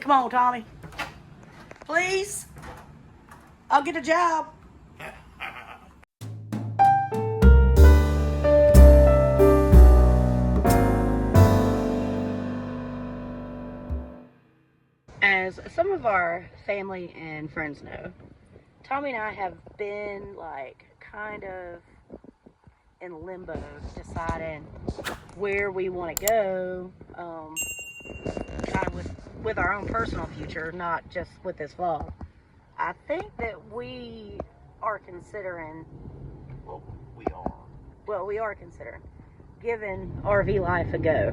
Come on, Tommy. Please. I'll get a job. As some of our family and friends know, Tommy and I have been like kind of in limbo, deciding where we want to go, kind of with our own personal future, not just with this vlog. I think that we are considering. Well, we are considering giving RV life a go.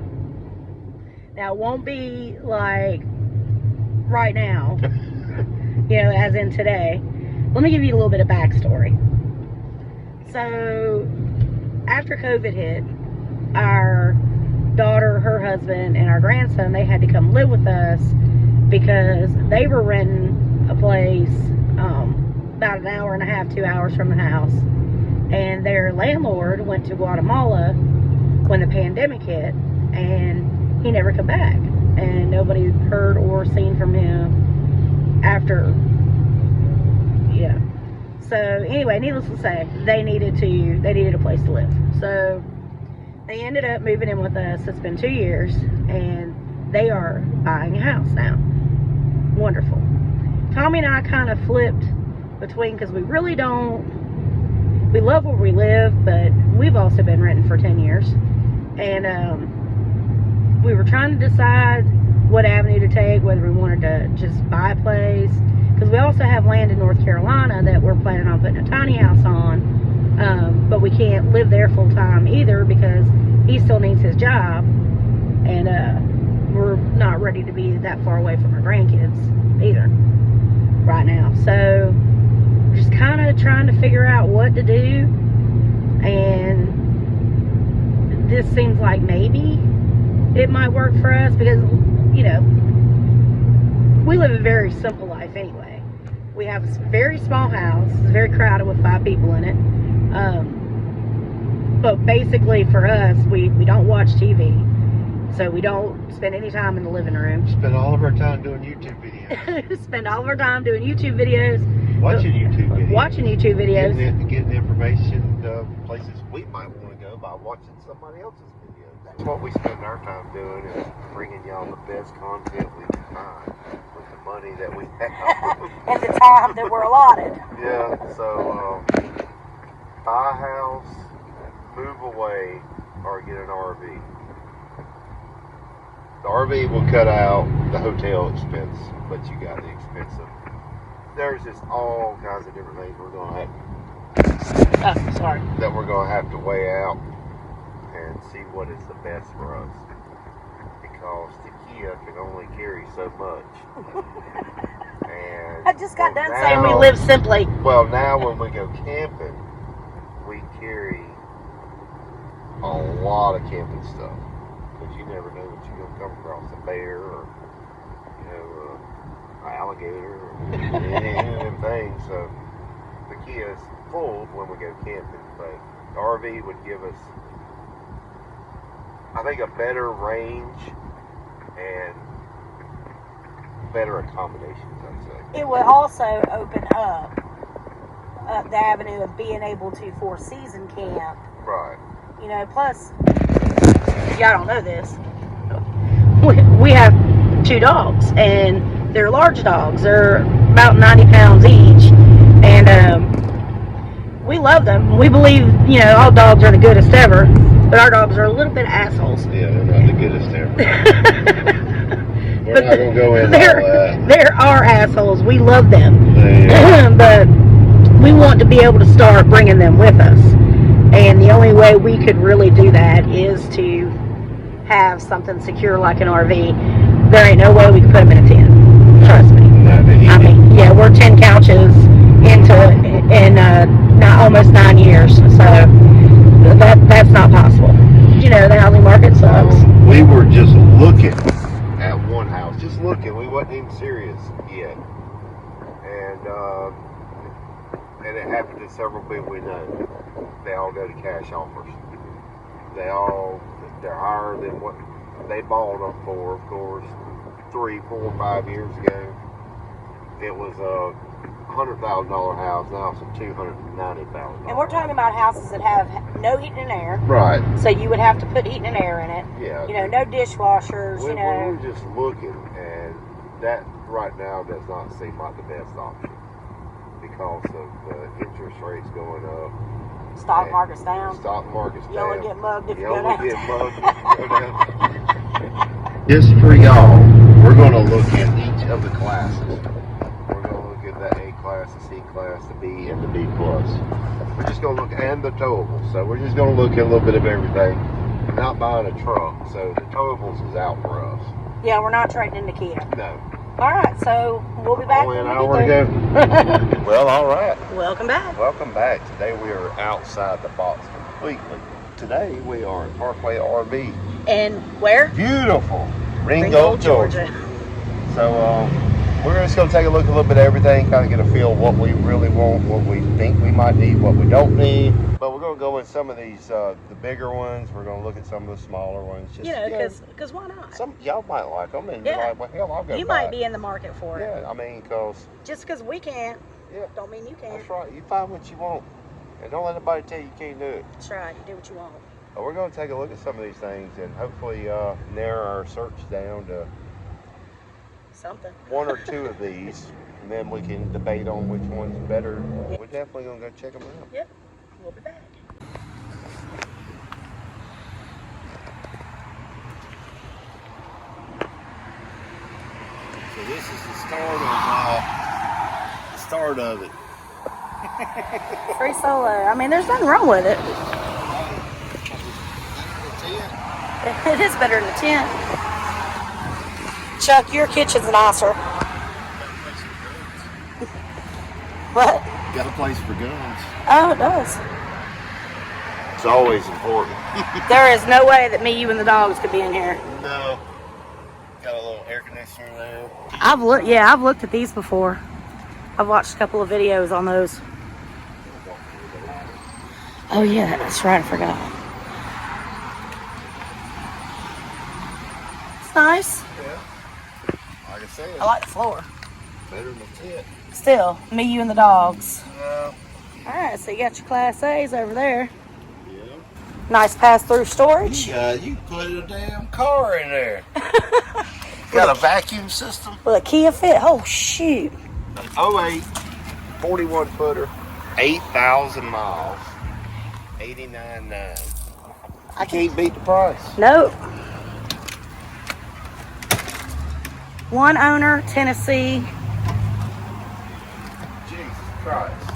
Now, it won't be like right now, as in today. Let me give you a little bit of backstory. So, after COVID hit, our daughter, her husband, and our grandson, they had to come live with us because they were renting a place about an hour and a half, 2 hours from the house. And their landlord went to Guatemala when the pandemic hit, and he never come back. And nobody heard or seen from him after. Yeah. So anyway, needless to say, they needed a place to live. So they ended up moving in with us. It's been 2 years, and they are buying a house now. Wonderful. Tommy and I kind of flipped between, because we really don't. We love where we live, but we've also been renting for 10 years. And we were trying to decide what avenue to take, whether we wanted to just buy a place. Because we also have land in North Carolina that we're planning on putting a tiny house on. But we can't live there full time either because he still needs his job. And we're not ready to be that far away from our grandkids either right now. So just kind of trying to figure out what to do, and this seems like maybe it might work for us because we live a very simple life anyway. We have a very small house. It's very crowded with 5 people in it, but basically for us, we don't watch TV, so we don't spend any time in the living room. Spend all of our time doing YouTube videos. Spend all of our time doing YouTube videos. Watching YouTube videos. Getting information to places we might want to go by watching somebody else's videos. That's what we spend our time doing, is bringing y'all the best content we can find with the money that we have. And the time that we're allotted. Yeah, so buy a house, move away, or get an RV. The RV will cut out the hotel expense, but you got the expense of. There's just all kinds of different things we're going to have to weigh out and see what is the best for us, because the Kia can only carry so much. And I just got done saying we live simply. Well, now when we go camping, we carry a lot of camping stuff, because you never know what you're going to come across, a bear or alligator or any of them things. So the Kia is full when we go camping, but the RV would give us, I think, a better range and better accommodations, I'd say. It would also open up the avenue of being able to four-season camp. Right. Plus, y'all don't know this, we have 2 dogs, and they're large dogs. They're about 90 pounds each. And we love them. We believe, all dogs are the goodest ever. But our dogs are a little bit assholes. Yeah, they're not the goodest ever. We're not going to go into all that. There are assholes. We love them. But we want to be able to start bringing them with us. And the only way we could really do that is to have something secure like an RV. There ain't no way we can put them in a tent. Trust me. We're 10 couches into it in almost 9 years, so that's not possible. The housing market sucks. We were just looking at one house, we wasn't even serious yet, and it happened to several people we know. They all go to cash offers. They're higher than what they bought them for, of course. 3, 4, 5 years ago, it was a $100,000 house. Now it's a $290,000. And we're talking about houses that have no heating and air. Right. So you would have to put heating and air in it. Yeah. You know, no dishwashers. We're just looking, and that right now does not seem like the best option because of the interest rates going up. Stock market's down. Stock market's down. You only get mugged if you You go down. only get mugged if you go down. Just for y'all, we're going to look at each of the classes. We're going to look at the A class, the C class, the B, and the D plus. We're just going to look, and the towables. So we're just going to look at a little bit of everything. I'm not buying a truck, so the towables is out for us. Yeah, we're not trading into Kia. No. All right, so we'll be back. Only an hour to go. Well, all right. Welcome back. Welcome back. Today we are outside the box completely. Today we are at Parkway RV. And where? Beautiful. Ringgold, Georgia. So we're just going to take a look at a little bit of everything, kind of get a feel of what we really want, what we think we might need, what we don't need. But we're going to go in some of these, the bigger ones. We're going to look at some of the smaller ones. Just, because why not? Some y'all might like them, and Yeah. you're like, well, hell, I'll go You buy might it. be in the market for it. Yeah, I mean, because... Just because we can't, Yeah. don't mean you can't. That's right. You find what you want. And don't let anybody tell you you can't do it. That's right. You do what you want. But we're going to take a look at some of these things and hopefully narrow our search down to Something. one or two of these. And then we can debate on which one's better. Yeah. We're definitely going to go check them out. Yep. We'll be back. So this is the start of it. Free solo. I mean, there's nothing wrong with it. It is better than a tent. Chuck, your kitchen's nicer. What? Got a place for guns. Oh, it does. It's always important. There is no way that me, you, and the dogs could be in here. No. Got a little air conditioner there. I've looked at these before. I've watched a couple of videos on those. Oh yeah, that's right, I forgot. It's nice. Yeah. Like I said, I like the floor. better than a tent. Still, me, you, and the dogs. Yeah. Alright, so you got your Class A's over there. Yeah. Nice pass-through storage. You put a damn car in there. Got a vacuum system. With a Kia Fit. Oh, shoot. 08 41 footer, 8,000 miles, 89.9. I can't beat the price. Nope. One owner, Tennessee. Jesus Christ.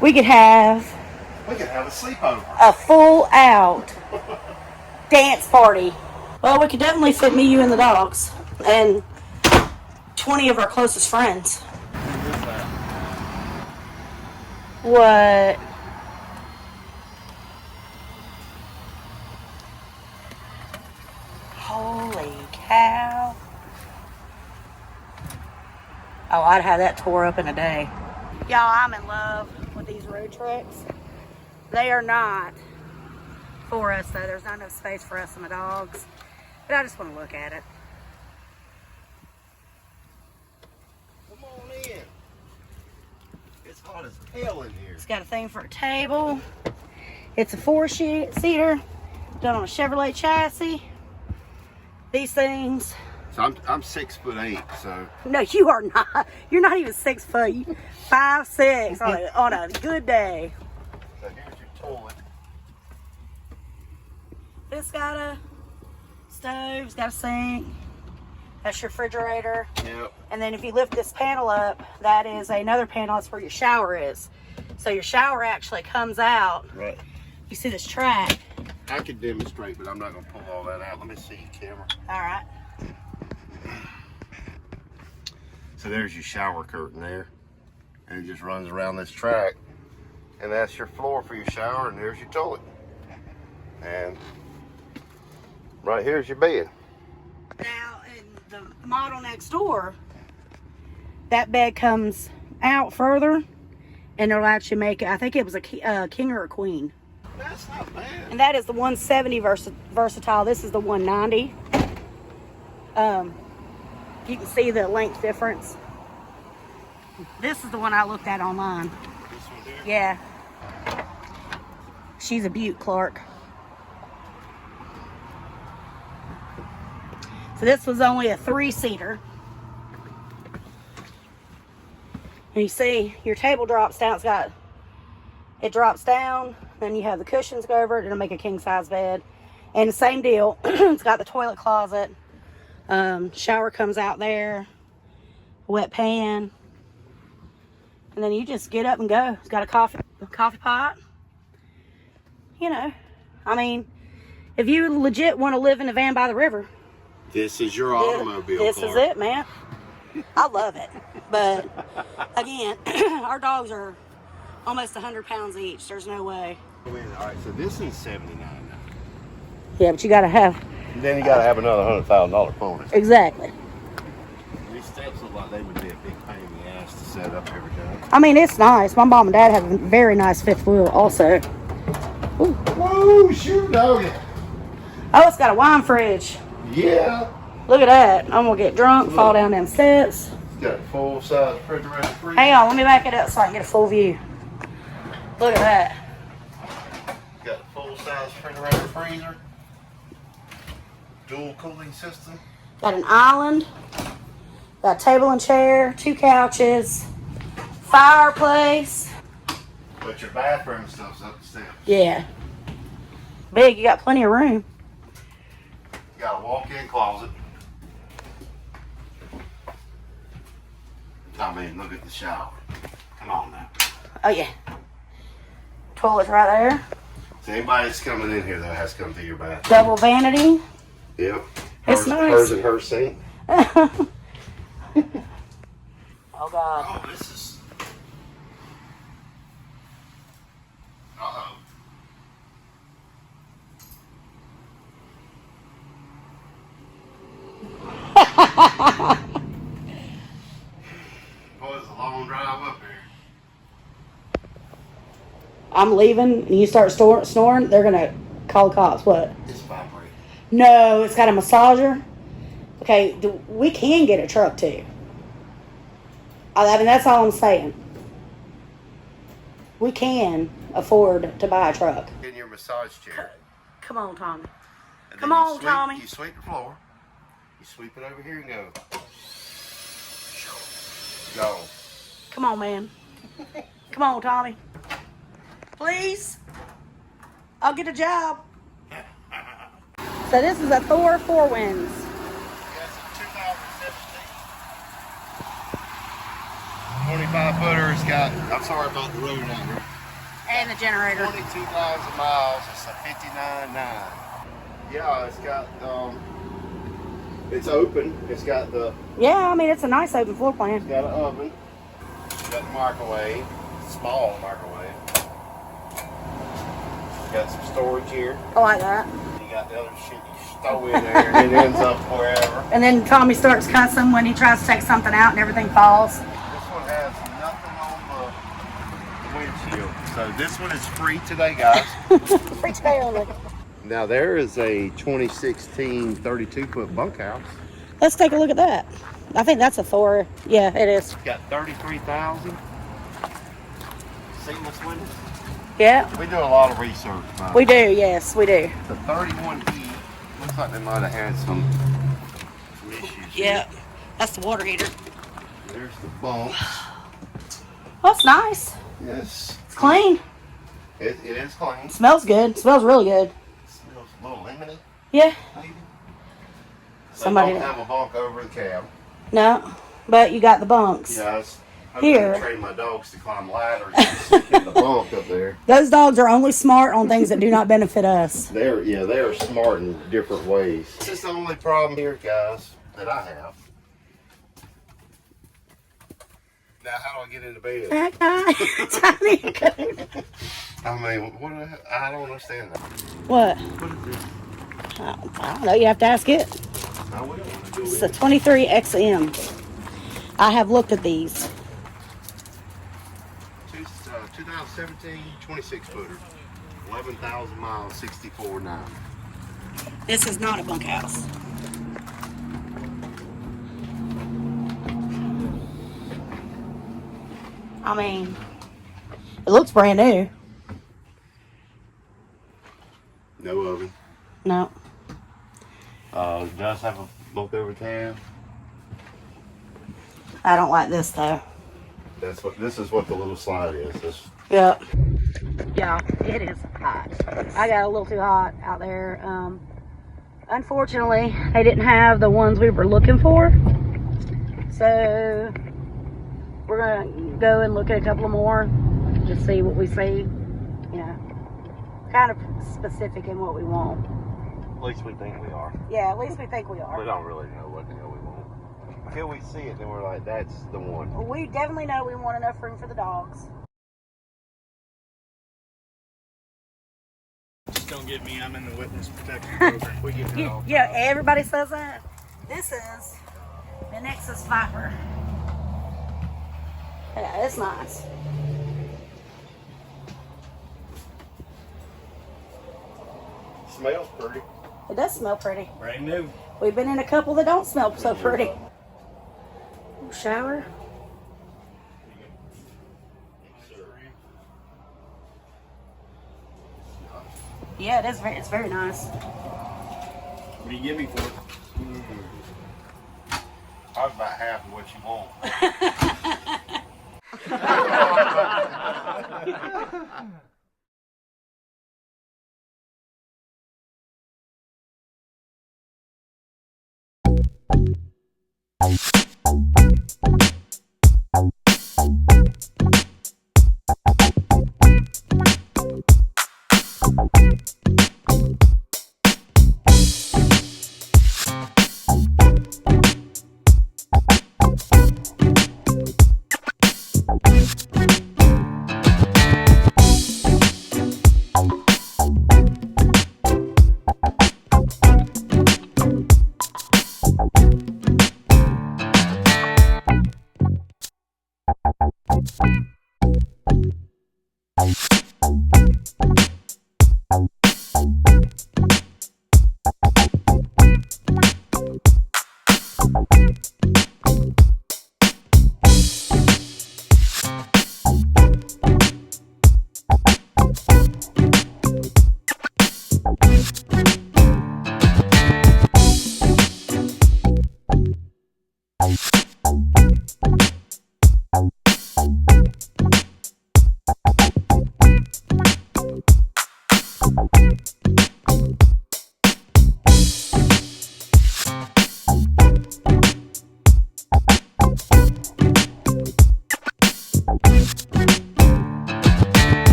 We could have We could have a sleepover. a full-out dance party. Well, we could definitely fit me, you, and the dogs. And 20 of our closest friends. What? Holy cow. Oh, I'd have that tore up in a day. Y'all, I'm in love with these road trucks. They are not for us, though. There's not enough space for us and the dogs. But I just want to look at it. Come on in. It's hot as hell in here. It's got a thing for a table. It's a 4-seater done on a Chevrolet chassis. These things. So I'm 6'8", so No, you are not. You're not even 6 foot. You 5'6" on a good day. here's your toilet. It's got a stove. It's got a sink. That's your refrigerator. Yep. And then if you lift this panel up, that is another panel. That's where your shower is. So your shower actually comes out. Right. You see this track. I could demonstrate, but I'm not going to pull all that out. Let me see, camera. All right. So there's your shower curtain there. And it just runs around this track. And that's your floor for your shower, and there's your toilet. And right here's your bed. Now, in the model next door, that bed comes out further, and it'll actually make it, I think it was a king or a queen. That's not bad. And that is the 170 versatile. This is the 190. You can see the length difference. This is the one I looked at online. This one here? Yeah. She's a beaut, Clark. So this was only a 3-seater. And you see your table drops down. It drops down. Then you have the cushions go over it. It'll make a king size bed. And the same deal. It's got the toilet closet. Shower comes out there. Wet pan. And then you just get up and go. It's got a coffee pot. You know, I mean, if you legit want to live in a van by the river, this is your automobile. This is it, man. I love it. But again, our dogs are almost 100 pounds each. There's no way. All right, so this is $79 now. Yeah, but you got to have. Then you got to have another $100,000 bonus. Exactly. These steps look like they would be a big pain in the ass to set up every time. I mean, it's nice. My mom and dad have a very nice fifth wheel also. Ooh. Whoa, shoot, doggy. Oh, it's got a wine fridge. Yeah. Look at that. I'm going to get drunk, fall down them steps. It's got a full-size refrigerator freezer. Hang on, let me back it up so I can get a full view. Look at that. Got a full-size refrigerator freezer. Dual cooling system. Got an island. Got a table and chair, 2 couches, fireplace. But your bathroom stuff's up the steps. Yeah. Big, you got plenty of room. You got a walk-in closet. I mean, look at the shower. Come on now. Oh, yeah. Toilet's right there. So anybody that's coming in here, though, has to come through your bathroom. Double vanity. Yep. It's nice. Hers and her sink. Oh, God. Oh, this is... Uh-oh. Boy, it's a long drive up here. I'm leaving and you start snoring, they're going to call the cops. What? It's vibrating. No, it's got a massager. Okay, we can get a truck too. I mean, that's all I'm saying. We can afford to buy a truck. In your massage chair. Come on, Tommy. And Come then on, Tommy. You sweep the floor. You sweep it over here and go. Go. Come on, man. Come on, Tommy. Please. I'll get a job. So this is a Thor 4 Winds. Yes, it's 2017. 25-footer. It's got, I'm sorry about the road out here. And the generator. 22,000 miles. It's a 59.9. Yeah, it's got, it's open. It's got the, Yeah, I mean, it's a nice open floor plan. it's got an oven. It's got the microwave. Small microwave. Got some storage here. I like that. You got the other shit you stow in there and it ends up wherever. And then Tommy starts cussing when he tries to take something out and everything falls. This one has nothing on the windshield. So this one is free today, guys. Free today only. Now there is a 2016 32-foot bunkhouse. Let's take a look at that. I think that's a Thor. Yeah, it is. It's got 33,000. Seamless windows. Yeah. We do a lot of research, man. We do, yes, we do. The 31E looks like they might have had some issues. Yeah. That's the water heater. There's the bump. Oh, it's nice. Yes. It's clean. It is clean. It smells good. It smells really good. It smells a little lemony, Yeah. maybe. Somebody They don't have a bunk over the cab. No, but you got the bunks. Yes. I Here. train my dogs to climb ladders and stick in the bunk up there. Those dogs are only smart on things that do not benefit us. They are smart in different ways. This is the only problem here, guys, that I have. Now, how do I get into bed? I mean, I don't understand that. What? What is this? I don't know. You have to ask it. I wouldn't want to do It's it. a 23XM. I have looked at these. 2017 26-footer. 11,000 miles, 64.9. This is not a bunkhouse. I mean, it looks brand new. No oven. No. It does have a bunk over tab. I don't like this though. This is what the little slide is. Yep. Yeah, it is hot. I got a little too hot out there. Unfortunately, they didn't have the ones we were looking for. So we're gonna go and look at a couple more to see what we see. You know, kind of specific in what we want. At least we think we are. Yeah, at least we think we are. We don't really know what the hell we want. Until we see it, then we're like, that's the one. Well, we definitely know we want enough room for the dogs. Just don't get me. I'm in the witness protection program. We get it all. Yeah, everybody says that. This is the Nexus Viper. Yeah, it's nice. Smells pretty. It does smell pretty. Brand new. We've been in a couple that don't smell so pretty. Shower. Yeah, it is. It's very nice. What do you give me for it? Probably about half of what you want.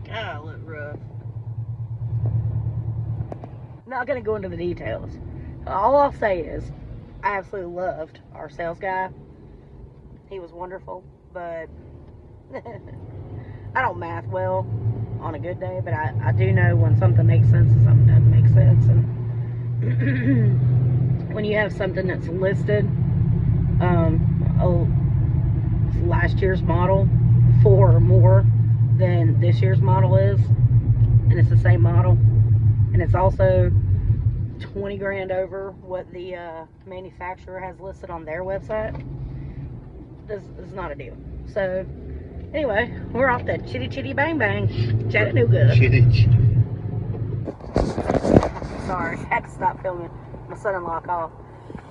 God, look rough. Not gonna go into the details. All I'll say is, I absolutely loved our sales guy. He was wonderful, but I don't math well on a good day, but I do know when something makes sense and something doesn't make sense. And when you have something that's listed, last year's model for more than this year's model is, and it's the same model, and it's also 20 grand over what the manufacturer has listed on their website. This is not a deal. So anyway, we're off to Chitty Chitty Bang Bang, Chattanooga. Chitty chitty. Sorry, had to stop filming. My son-in-law called.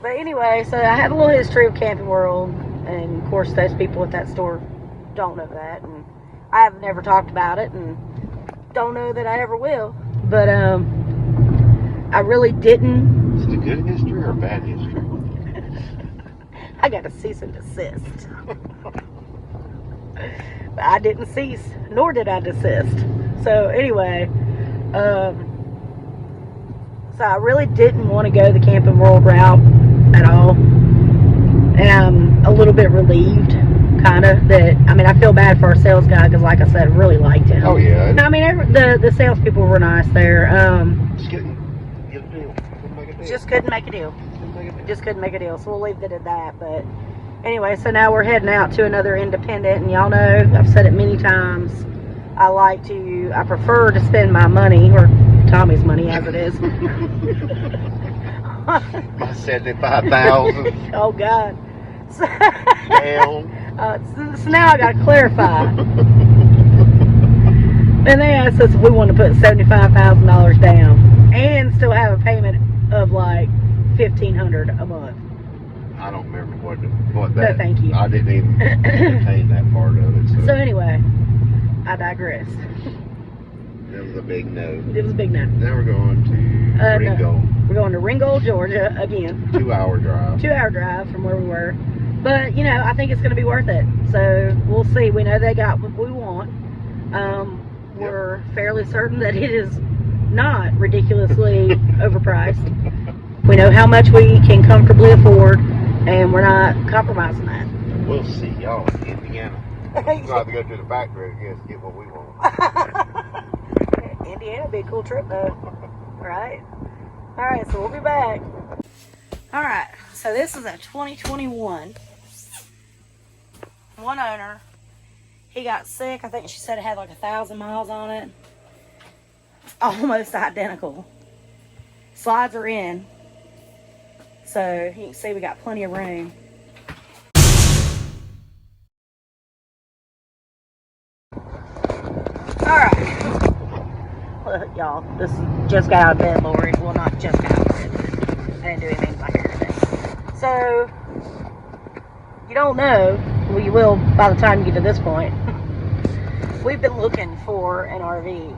But anyway, so I have a little history of Camping World, and of course those people at that store don't know that, and I have never talked about it, and don't know that I ever will. But I really didn't. Is it a good history or a bad history? I got a cease and desist. But I didn't cease, nor did I desist. So anyway, so I really didn't want to go the Camping World route at all. And I'm a little bit relieved, kind of, that, I mean, I feel bad for our sales guy because, like I said, really liked him. Oh, yeah. No, I mean, the salespeople were nice there. Just couldn't get a deal. Couldn't make a deal. Just couldn't make a deal. Just couldn't make a deal. So we'll leave it at that. But anyway, so now we're heading out to another independent. And y'all know, I've said it many times, I prefer to spend my money, or Tommy's money as it is. My 75,000. Oh, God. Down. So now I got to clarify. And they asked us if we want to put $75,000 down and still have a payment of like $1,500 a month. I don't remember what that. No, thank you. I didn't even entertain that part of it. So anyway, I digress. That was a big no. It was a big no. Now we're going to Ringgold. No. We're going to Ringgold, Georgia again. 2-hour drive. 2-hour drive from where we were. But, you know, I think it's going to be worth it. So we'll see. We know they got what we want. We're fairly certain that it is not ridiculously overpriced. We know how much we can comfortably afford, and we're not compromising that. We'll see y'all in Indiana. We'll have to go to the factory, I guess, to get what we want. Indiana would be a cool trip, though. Right? Alright, so we'll be back. Alright, so this is a 2021. One owner. He got sick. I think she said it had like 1,000 miles on it. Almost identical. Slides are in. So you can see we got plenty of room. Alright. Look, y'all. This just got out of bed, Lori. Well, not just got out of bed. I didn't do anything with my hair today. So, you don't know. Well, you will by the time you get to this point. We've been looking for an RV.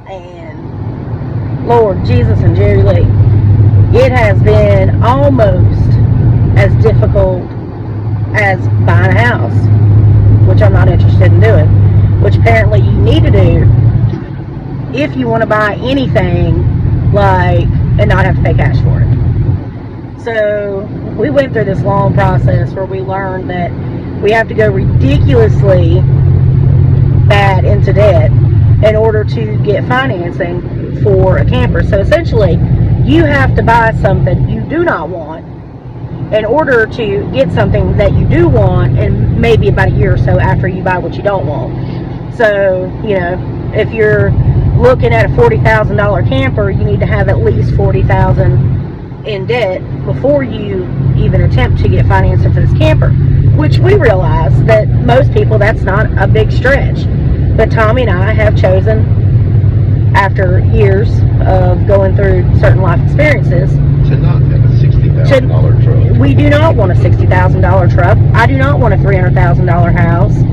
And, Lord Jesus and Jerry Lee, it has been almost as difficult as buying a house, which I'm not interested in doing, which apparently you need to do if you want to buy anything, like, and not have to pay cash for it. So we went through this long process where we learned that we have to go ridiculously bad into debt in order to get financing for a camper. So essentially, you have to buy something you do not want in order to get something that you do want, and maybe about a year or so after you buy what you don't want. So, you know, if you're looking at a $40,000 camper, you need to have at least $40,000 in debt before you even attempt to get financing for this camper, which we realize that most people, that's not a big stretch. But Tommy and I have chosen, after years of going through certain life experiences, to not have a $60,000 truck. We do not want a $60,000 truck. I do not want a $300,000 house.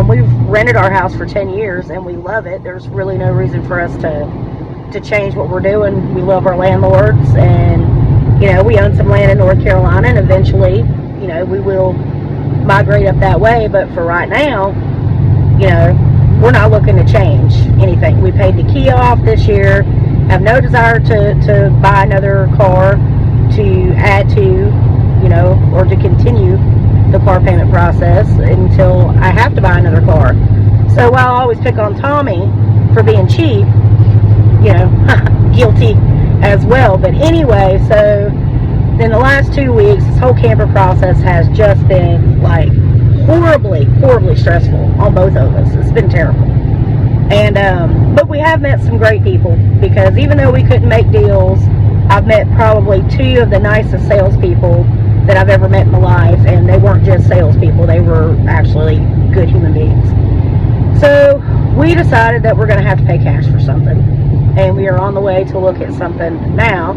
We've rented our house for 10 years and we love it. There's really no reason for us to change what we're doing. We love our landlords, and, you know, we own some land in North Carolina, and eventually, you know, we will migrate up that way. But for right now, you know, we're not looking to change anything. We paid the key off this year. Have no desire to buy another car to add to, you know, or to continue the car payment process until I have to buy another car. So while I always pick on Tommy for being cheap, you know, guilty as well. But anyway, so in the last 2 weeks, this whole camper process has just been like horribly stressful on both of us. It's been terrible. And but we have met some great people, because even though we couldn't make deals, I've met probably 2 of the nicest salespeople that I've ever met in my life, and they weren't just salespeople, they were actually good human beings. So we decided that we're going to have to pay cash for something, and we are on the way to look at something now.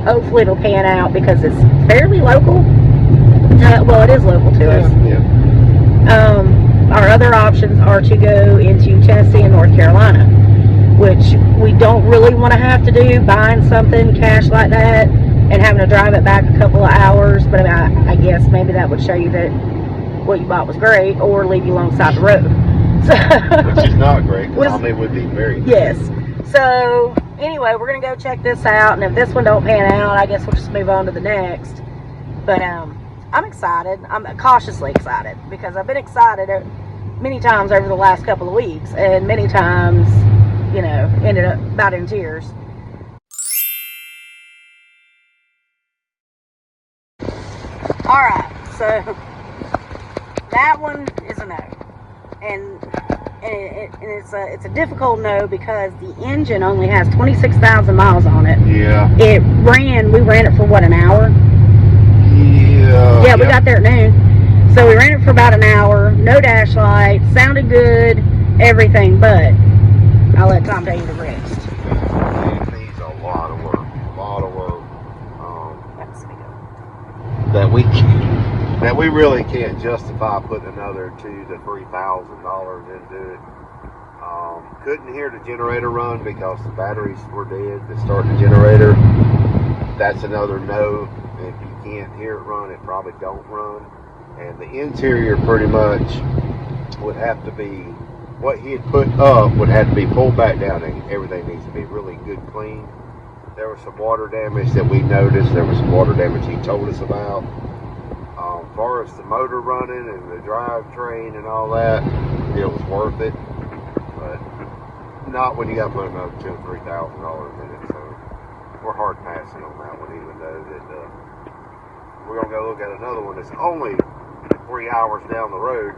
Hopefully it'll pan out because it's fairly local. Well, it is local to us. Yeah. Our other options are to go into Tennessee and North Carolina, which we don't really want to have to do, buying something cash like that and having to drive it back a couple of hours. But I mean, I guess maybe that would show you that what you bought was great, or leave you alongside the road. So, which is not great, because Tommy would be very good. Yes. So anyway, we're going to go check this out, and if this one don't pan out, I guess we'll just move on to the next. But I'm excited. I'm cautiously excited because I've been excited many times over the last couple of weeks, and many times, you know, ended up about in tears. Alright, so that one is a no. And it's a difficult no because the engine only has 26,000 miles on it. Yeah. We ran it for what, an hour? Yeah. Yeah, we got there at noon. So we ran it for about an hour, no dash light, sounded good, everything, but I'll let Tom tell you the rest. It needs a lot of work. That we really can't justify putting another $2,000 to $3,000 into it. Couldn't hear the generator run because the batteries were dead to start the generator. That's another no. If you can't hear it run, it probably don't run. And the interior pretty much would have to be, what he had put up would have to be pulled back down, and everything needs to be really good clean. There was some water damage that we noticed. There was some water damage he told us about. As far as the motor running and the drivetrain and all that, it was worth it. But not when you got to put another $2,000 or $3,000 in it. So we're hard passing on that one, even though that we're gonna go look at another one that's only 3 hours down the road.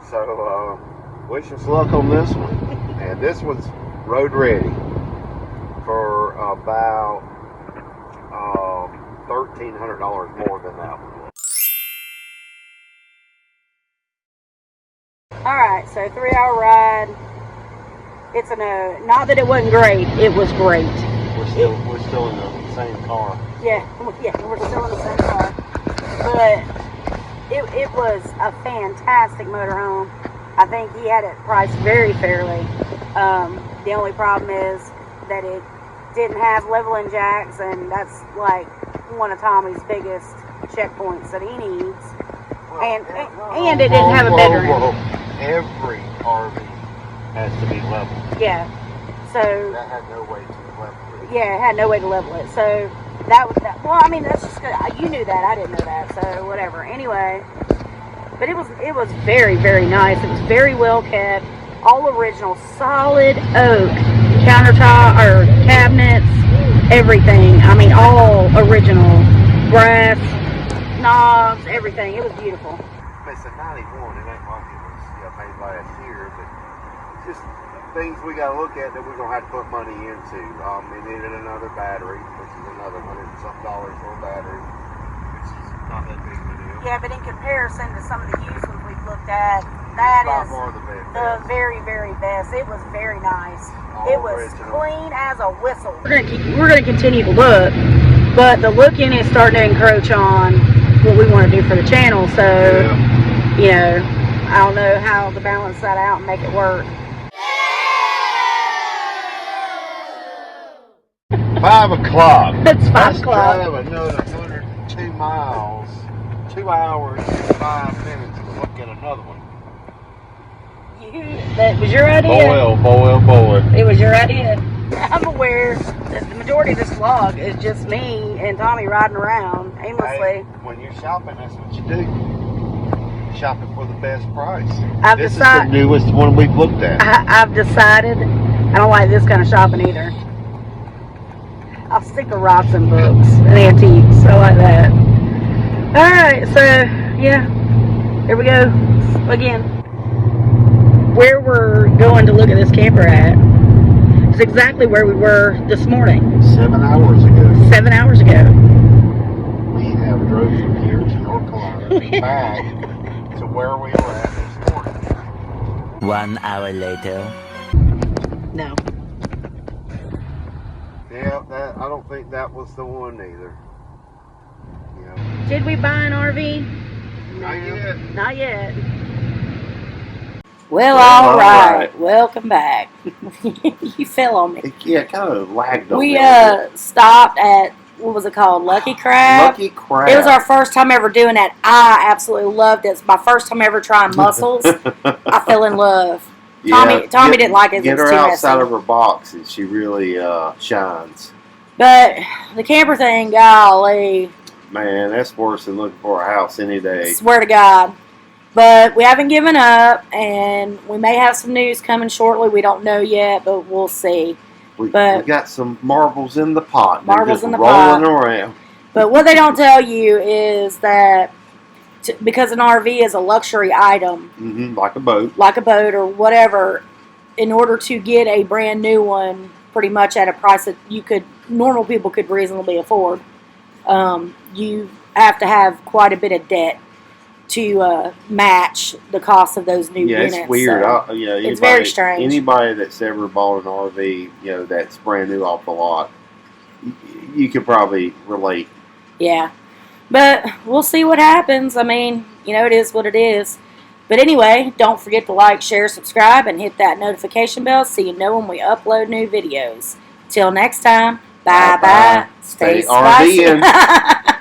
So wish us luck on this one. And this one's road ready for about $1,300 more than that one. Alright, so 3-hour ride. It's a no. Not that it wasn't great, it was great. We're still in the same car. Yeah, we're still in the same car. But it was a fantastic motorhome. I think he had it priced very fairly. The only problem is that it didn't have leveling jacks, and that's like one of Tommy's biggest checkpoints that he needs. Well, and it didn't have a bedroom. Every RV has to be level. Yeah. So that had no way to level it. Yeah, it had no way to level it. So that was that. Well, I mean, that's just good. You knew that. I didn't know that. So whatever. Anyway, but it was very, very nice. It was very well kept. All original, solid oak countertop or cabinets, everything. I mean, all original brass knobs, everything. It was beautiful. It's a 91. It ain't like it was made last year, but just things we got to look at that we're gonna have to put money into. It needed another battery, which is another $100 and something for a battery, which is not that big of a deal. Yeah, but in comparison to some of the used ones we've looked at, that is the very, very best. It was very nice. It was clean as a whistle. We're gonna continue to look, but the looking is starting to encroach on what we want to do for the channel. So, you know, I don't know how to balance that out and make it work. 5 o'clock. It's 5 Let's o'clock. drive another 102 miles, 2 hours and 5 minutes to look at another one. That was your idea. Boy. It was your idea. I'm aware that the majority of this vlog is just me and Tommy riding around aimlessly. Hey, when you're shopping, that's what you do. Shopping for the best price. This is the newest one we've looked at. I've decided I don't like this kind of shopping either. I'll stick to rocks and books and antiques. I like that. Alright, so yeah, here we go again. Where we're going to look at this camper at is exactly where we were this morning. 7 hours ago. 7 hours ago. We have drove from here to North Carolina back to where we were at this morning. 1 hour later. No. Yeah, I don't think that was the one either. Yeah. Did we buy an RV? Not yet. Not yet. Well, all right. Welcome back. You fell on me. Yeah, it kind of lagged on me. We stopped at, what was it called? Lucky Crab? Lucky Crab. It was our first time ever doing that. I absolutely loved it. It's my first time ever trying mussels. I fell in love. Tommy didn't like it. Get her outside of her box and she really shines. But the camper thing, golly. Man, that's worse than looking for a house any day. Swear to God. But we haven't given up, and we may have some news coming shortly. We don't know yet, but we'll see. We got some marbles in the pot. Marbles just in the rolling pot. around. But what they don't tell you is that because an RV is a luxury item, like a boat. Like a boat or whatever, in order to get a brand new one pretty much at a price that normal people could reasonably afford, you have to have quite a bit of debt to match the cost of those new units. It's weird. So it's very strange. Anybody that's ever bought an RV, that's brand new off the lot, you could probably relate. Yeah. But we'll see what happens. I mean, it is what it is. But anyway, don't forget to like, share, subscribe, and hit that notification bell so you know when we upload new videos. Till next time, bye-bye. Stay spicy. RVing.